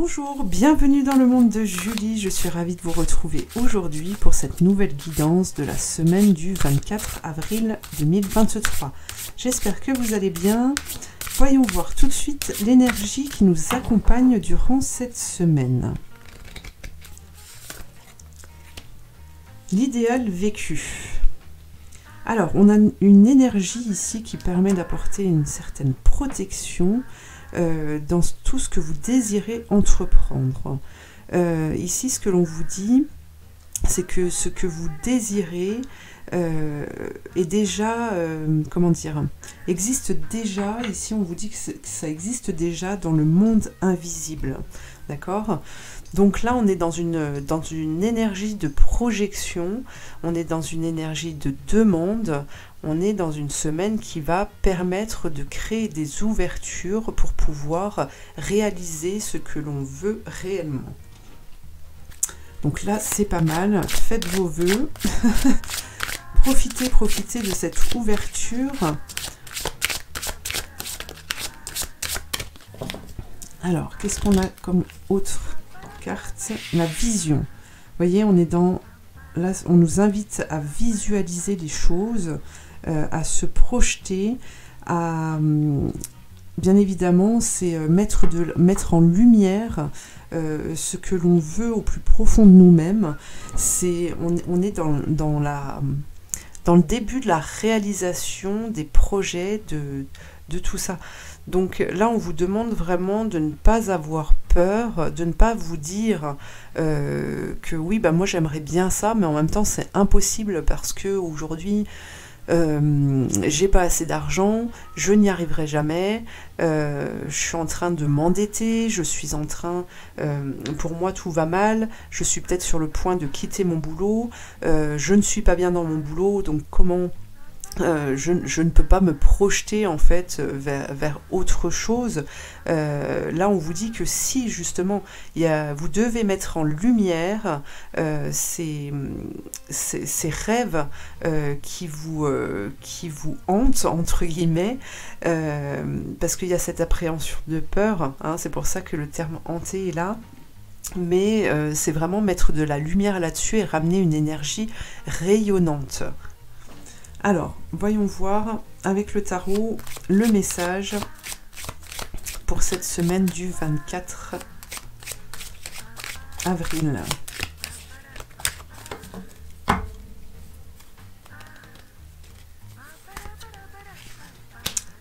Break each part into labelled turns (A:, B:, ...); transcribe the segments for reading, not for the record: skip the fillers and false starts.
A: Bonjour, bienvenue dans le monde de Julie, je suis ravie de vous retrouver aujourd'hui pour cette nouvelle guidance de la semaine du 24 avril 2023. J'espère que vous allez bien. Voyons voir tout de suite l'énergie qui nous accompagne durant cette semaine. L'idéal vécu. Alors, on a une énergie ici qui permet d'apporter une certaine protection dans tout ce que vous désirez entreprendre. Ici, ce que l'on vous dit, c'est que ce que vous désirez est déjà, comment dire, existe déjà. Ici, on vous dit que ça existe déjà dans le monde invisible. D'accord ? Donc là, on est dans une énergie de projection, on est dans une énergie de demande, on est dans une semaine qui va permettre de créer des ouvertures pour pouvoir réaliser ce que l'on veut réellement. Donc là, c'est pas mal, faites vos vœux, profitez de cette ouverture. Alors, qu'est-ce qu'on a comme autre carte? La vision. Vous voyez, on est dans... Là, on nous invite à visualiser les choses, à se projeter, à... Bien évidemment, c'est mettre en lumière ce que l'on veut au plus profond de nous-mêmes. On est dans le début de la réalisation des projets, de tout ça. Donc là, on vous demande vraiment de ne pas avoir peur, de ne pas vous dire que oui, bah moi j'aimerais bien ça, mais en même temps c'est impossible parce que aujourd'hui j'ai pas assez d'argent, je n'y arriverai jamais, je suis en train de m'endetter, je suis en train, pour moi tout va mal, je suis peut-être sur le point de quitter mon boulot, je ne suis pas bien dans mon boulot, donc comment... je ne peux pas me projeter en fait vers autre chose. Là on vous dit que si justement vous devez mettre en lumière ces rêves qui vous hantent entre guillemets, parce qu'il y a cette appréhension de peur, hein, c'est pour ça que le terme hanter est là. Mais c'est vraiment mettre de la lumière là-dessus et ramener une énergie rayonnante. Alors, voyons voir avec le tarot le message pour cette semaine du 24 avril.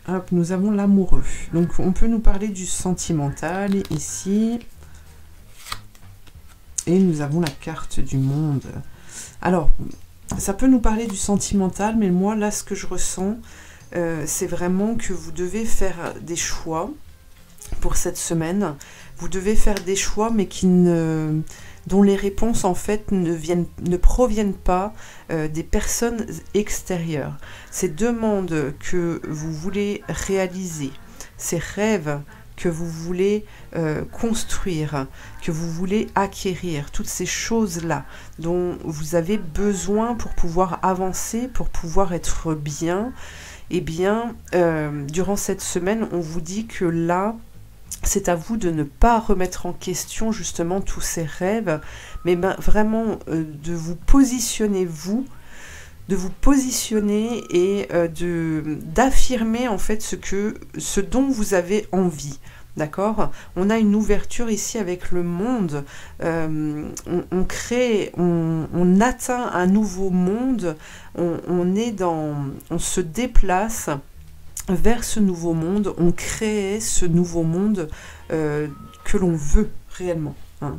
A: Hop, nous avons l'amoureux. Donc, on peut nous parler du sentimental ici. Et nous avons la carte du monde. Alors... ça peut nous parler du sentimental, mais moi, là, ce que je ressens, c'est vraiment que vous devez faire des choix pour cette semaine. Vous devez faire des choix, mais dont les réponses, en fait, ne proviennent pas des personnes extérieures. Ces demandes que vous voulez réaliser, ces rêves que vous voulez construire, que vous voulez acquérir, toutes ces choses-là dont vous avez besoin pour pouvoir avancer, pour pouvoir être bien, eh bien, durant cette semaine, on vous dit que là, c'est à vous de ne pas remettre en question justement tous ces rêves, mais vraiment de vous positionner, et d'affirmer en fait ce dont vous avez envie. D'accord? On a une ouverture ici avec le monde. On atteint un nouveau monde. On se déplace vers ce nouveau monde. On crée ce nouveau monde que l'on veut réellement. Hein.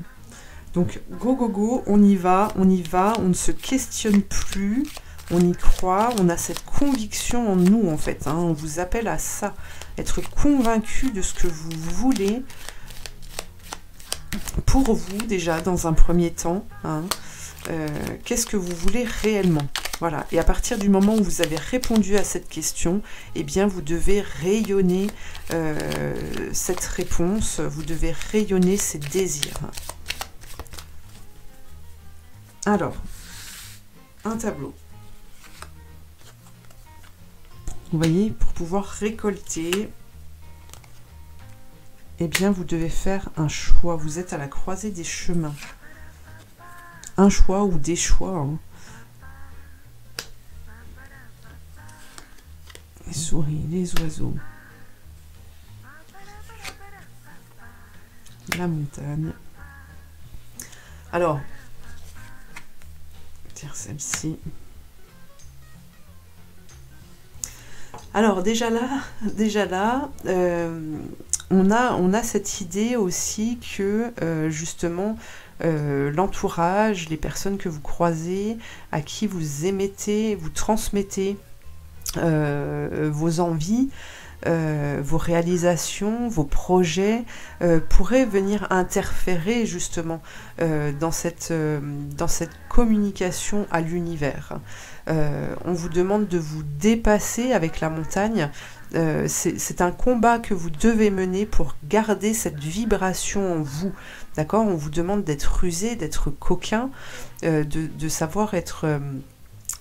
A: Donc, go, on y va, on ne se questionne plus. On y croit, on a cette conviction en nous en fait, hein, on vous appelle à ça, être convaincu de ce que vous voulez pour vous déjà dans un premier temps, hein, qu'est-ce que vous voulez réellement, voilà, et à partir du moment où vous avez répondu à cette question, eh bien vous devez rayonner cette réponse, vous devez rayonner ces désirs. Alors, un tableau. Vous voyez, pour pouvoir récolter eh bien, vous devez faire un choix. Vous êtes à la croisée des chemins. Un choix ou des choix. Hein. Les souris, les oiseaux. La montagne. Alors, tiens, celle-ci. Alors, déjà là, on a cette idée aussi que, justement, l'entourage, les personnes que vous croisez, à qui vous émettez, vous transmettez vos envies, vos réalisations, vos projets pourraient venir interférer justement dans cette communication à l'univers. On vous demande de vous dépasser avec la montagne. C'est un combat que vous devez mener pour garder cette vibration en vous. D'accord? On vous demande d'être rusé, d'être coquin, de savoir être...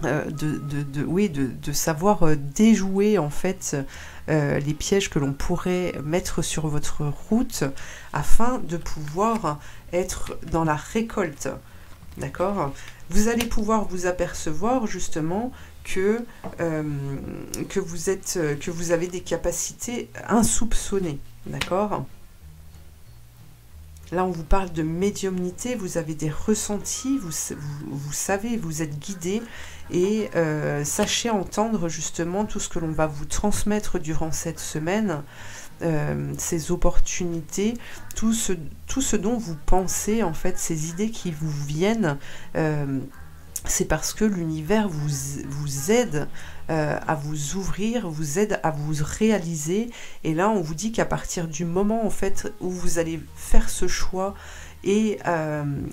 A: de savoir déjouer en fait les pièges que l'on pourrait mettre sur votre route afin de pouvoir être dans la récolte. D'accord? Vous allez pouvoir vous apercevoir justement que vous avez des capacités insoupçonnées. D'accord? Là, on vous parle de médiumnité, vous avez des ressentis, vous savez, vous êtes guidé et sachez entendre justement tout ce que l'on va vous transmettre durant cette semaine, ces opportunités, tout ce dont vous pensez, en fait, ces idées qui vous viennent, c'est parce que l'univers vous aide à vous ouvrir, vous aide à vous réaliser. Et là, on vous dit qu'à partir du moment en fait où vous allez faire ce choix et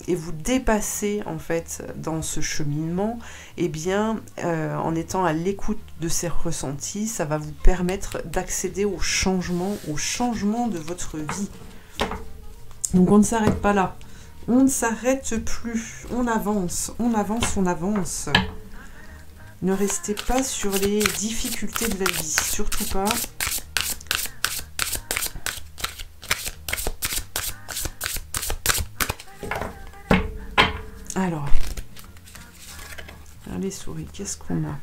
A: vous dépasser en fait dans ce cheminement, eh bien, en étant à l'écoute de ces ressentis, ça va vous permettre d'accéder au changement de votre vie. Donc on ne s'arrête pas là. On ne s'arrête plus, on avance, on avance, on avance. Ne restez pas sur les difficultés de la vie, surtout pas. Alors les souris, qu'est-ce qu'on a?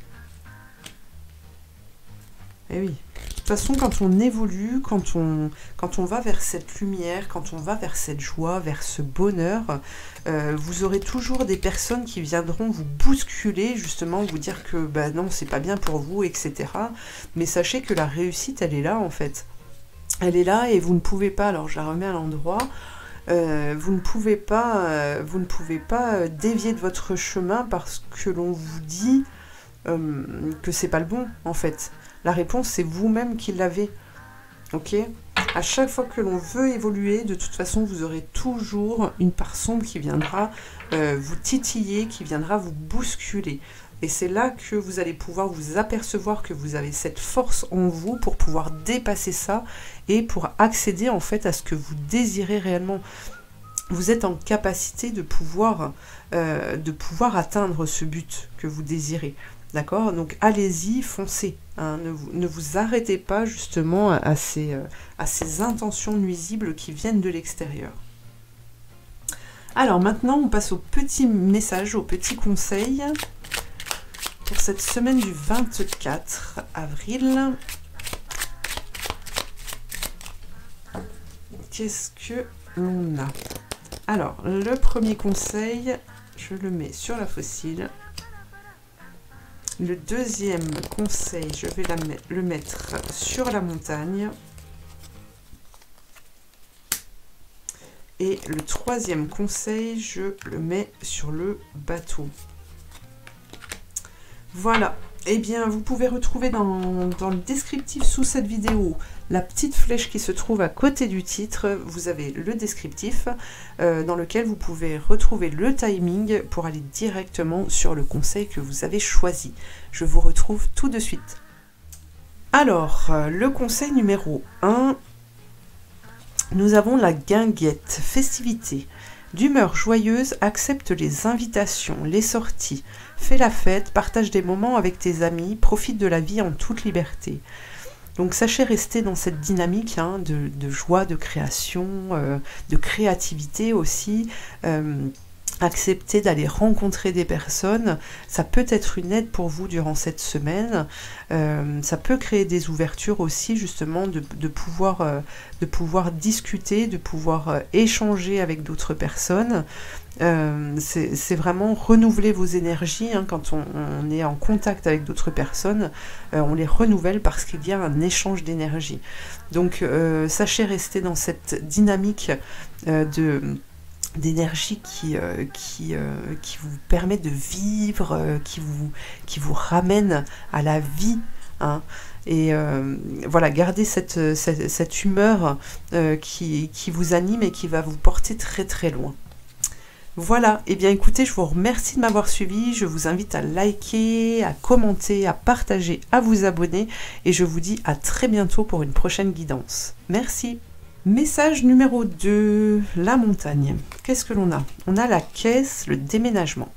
A: Eh oui. De toute façon, quand on évolue, quand on va vers cette lumière, quand on va vers cette joie, vers ce bonheur, vous aurez toujours des personnes qui viendront vous bousculer, justement, vous dire que bah non, c'est pas bien pour vous, etc. Mais sachez que la réussite, elle est là, en fait. Elle est là et vous ne pouvez pas, alors je la remets à l'endroit, vous ne pouvez pas dévier de votre chemin parce que l'on vous dit que c'est pas le bon, en fait. La réponse, c'est vous-même qui l'avez. Ok? À chaque fois que l'on veut évoluer, de toute façon, vous aurez toujours une part sombre qui viendra vous titiller, qui viendra vous bousculer. Et c'est là que vous allez pouvoir vous apercevoir que vous avez cette force en vous pour pouvoir dépasser ça et pour accéder en fait à ce que vous désirez réellement. Vous êtes en capacité de pouvoir atteindre ce but que vous désirez. D'accord? Donc allez-y, foncez. Hein, ne vous arrêtez pas justement à ces intentions nuisibles qui viennent de l'extérieur. Alors maintenant, on passe au petit message, au petit conseil pour cette semaine du 24 avril. Qu'est-ce que l'on a? Alors, le premier conseil, je le mets sur la fossile. Le deuxième conseil, je vais le mettre sur la montagne. Et le troisième conseil, je le mets sur le bateau. Voilà. Eh bien, vous pouvez retrouver dans le descriptif sous cette vidéo la petite flèche qui se trouve à côté du titre. Vous avez le descriptif dans lequel vous pouvez retrouver le timing pour aller directement sur le conseil que vous avez choisi. Je vous retrouve tout de suite. Alors, le conseil numéro 1, nous avons la guinguette, festivité. D'humeur joyeuse, accepte les invitations, les sorties, fais la fête, partage des moments avec tes amis, profite de la vie en toute liberté. Donc sachez rester dans cette dynamique hein, de joie, de création, de créativité aussi. Accepter d'aller rencontrer des personnes, ça peut être une aide pour vous durant cette semaine. Ça peut créer des ouvertures aussi, justement, de pouvoir discuter, de pouvoir échanger avec d'autres personnes. C'est vraiment renouveler vos énergies hein, quand on est en contact avec d'autres personnes, on les renouvelle parce qu'il y a un échange d'énergie. Donc sachez rester dans cette dynamique d'énergie qui vous permet de vivre, qui vous ramène à la vie. Hein. Et voilà, gardez cette humeur qui vous anime et qui va vous porter très très loin. Voilà, et bien écoutez, je vous remercie de m'avoir suivi, je vous invite à liker, à commenter, à partager, à vous abonner, et je vous dis à très bientôt pour une prochaine guidance. Merci. Message numéro 2, la montagne. Qu'est-ce que l'on a? On a la caisse, le déménagement.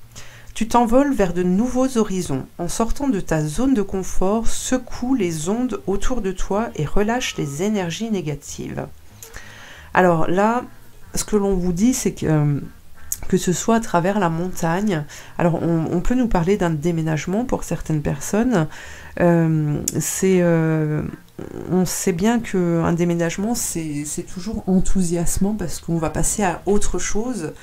A: Tu t'envoles vers de nouveaux horizons. En sortant de ta zone de confort, secoue les ondes autour de toi et relâche les énergies négatives. Alors là, ce que l'on vous dit, c'est que ce soit à travers la montagne. Alors on peut nous parler d'un déménagement pour certaines personnes. On sait bien qu'un déménagement, c'est toujours enthousiasmant parce qu'on va passer à autre chose.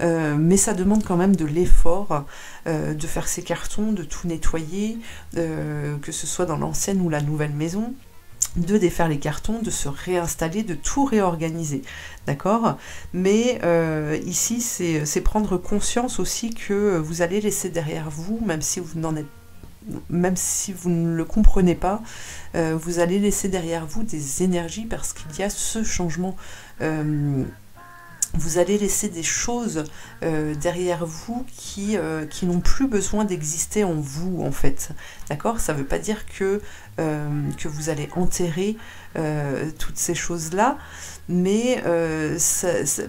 A: Mais ça demande quand même de l'effort de faire ses cartons, de tout nettoyer, que ce soit dans l'ancienne ou la nouvelle maison, de défaire les cartons, de se réinstaller, de tout réorganiser, d'accord? Mais ici, c'est prendre conscience aussi que vous allez laisser derrière vous, même si vous ne le comprenez pas, vous allez laisser derrière vous des énergies parce qu'il y a ce changement. Vous allez laisser des choses derrière vous qui n'ont plus besoin d'exister en vous, en fait. D'accord? Ça ne veut pas dire que vous allez enterrer toutes ces choses-là, mais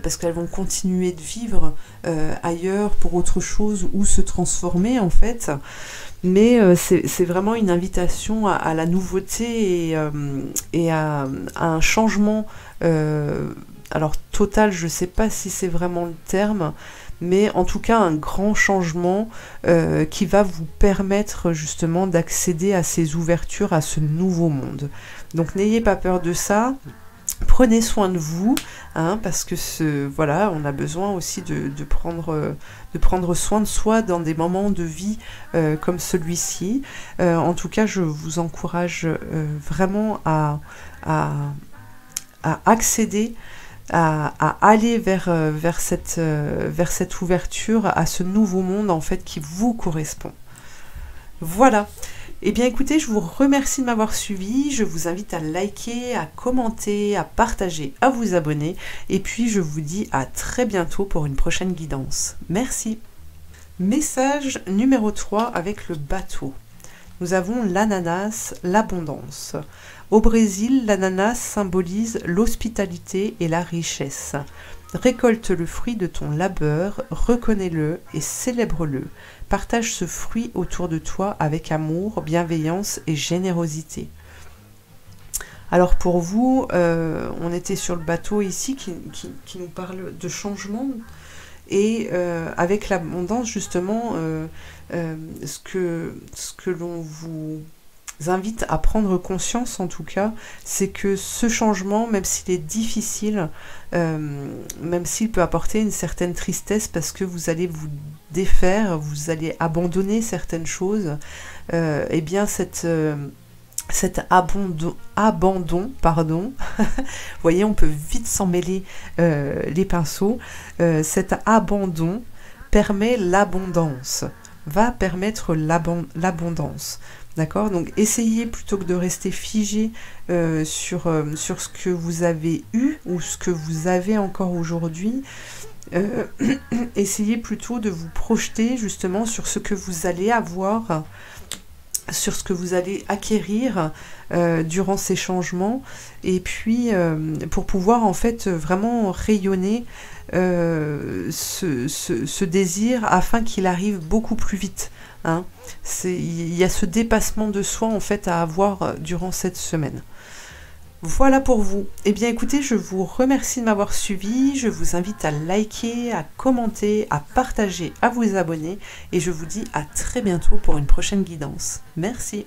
A: parce qu'elles vont continuer de vivre ailleurs pour autre chose ou se transformer, en fait. Mais c'est vraiment une invitation à la nouveauté et à un changement alors total, je ne sais pas si c'est vraiment le terme, mais en tout cas un grand changement qui va vous permettre justement d'accéder à ces ouvertures, à ce nouveau monde. Donc n'ayez pas peur de ça, prenez soin de vous, hein, parce que voilà, on a besoin aussi de prendre soin de soi dans des moments de vie comme celui-ci. En tout cas, je vous encourage vraiment à accéder à aller vers cette ouverture, à ce nouveau monde en fait qui vous correspond. Voilà. Eh bien écoutez, je vous remercie de m'avoir suivi, je vous invite à liker, à commenter, à partager, à vous abonner, et puis je vous dis à très bientôt pour une prochaine guidance. Merci. Message numéro 3 avec le bateau. Nous avons l'ananas, l'abondance. Au Brésil, l'ananas symbolise l'hospitalité et la richesse. Récolte le fruit de ton labeur, reconnais-le et célèbre-le. Partage ce fruit autour de toi avec amour, bienveillance et générosité. Alors pour vous, on était sur le bateau ici qui nous parle de changement. Et avec l'abondance, justement, ce que l'on vous invite à prendre conscience, en tout cas, c'est que ce changement, même s'il est difficile, même s'il peut apporter une certaine tristesse parce que vous allez vous défaire, vous allez abandonner certaines choses, eh bien cet abandon, pardon, vous voyez, on peut vite s'en mêler les pinceaux, cet abandon permet l'abondance, va permettre l'abondance. D'accord? Donc essayez plutôt que de rester figé sur ce que vous avez eu ou ce que vous avez encore aujourd'hui, essayez plutôt de vous projeter justement sur ce que vous allez avoir, sur ce que vous allez acquérir durant ces changements, et puis pour pouvoir en fait vraiment rayonner ce désir afin qu'il arrive beaucoup plus vite. Hein. Il y a ce dépassement de soi en fait à avoir durant cette semaine. Voilà pour vous. Eh bien écoutez, je vous remercie de m'avoir suivi, je vous invite à liker, à commenter, à partager, à vous abonner et je vous dis à très bientôt pour une prochaine guidance. Merci.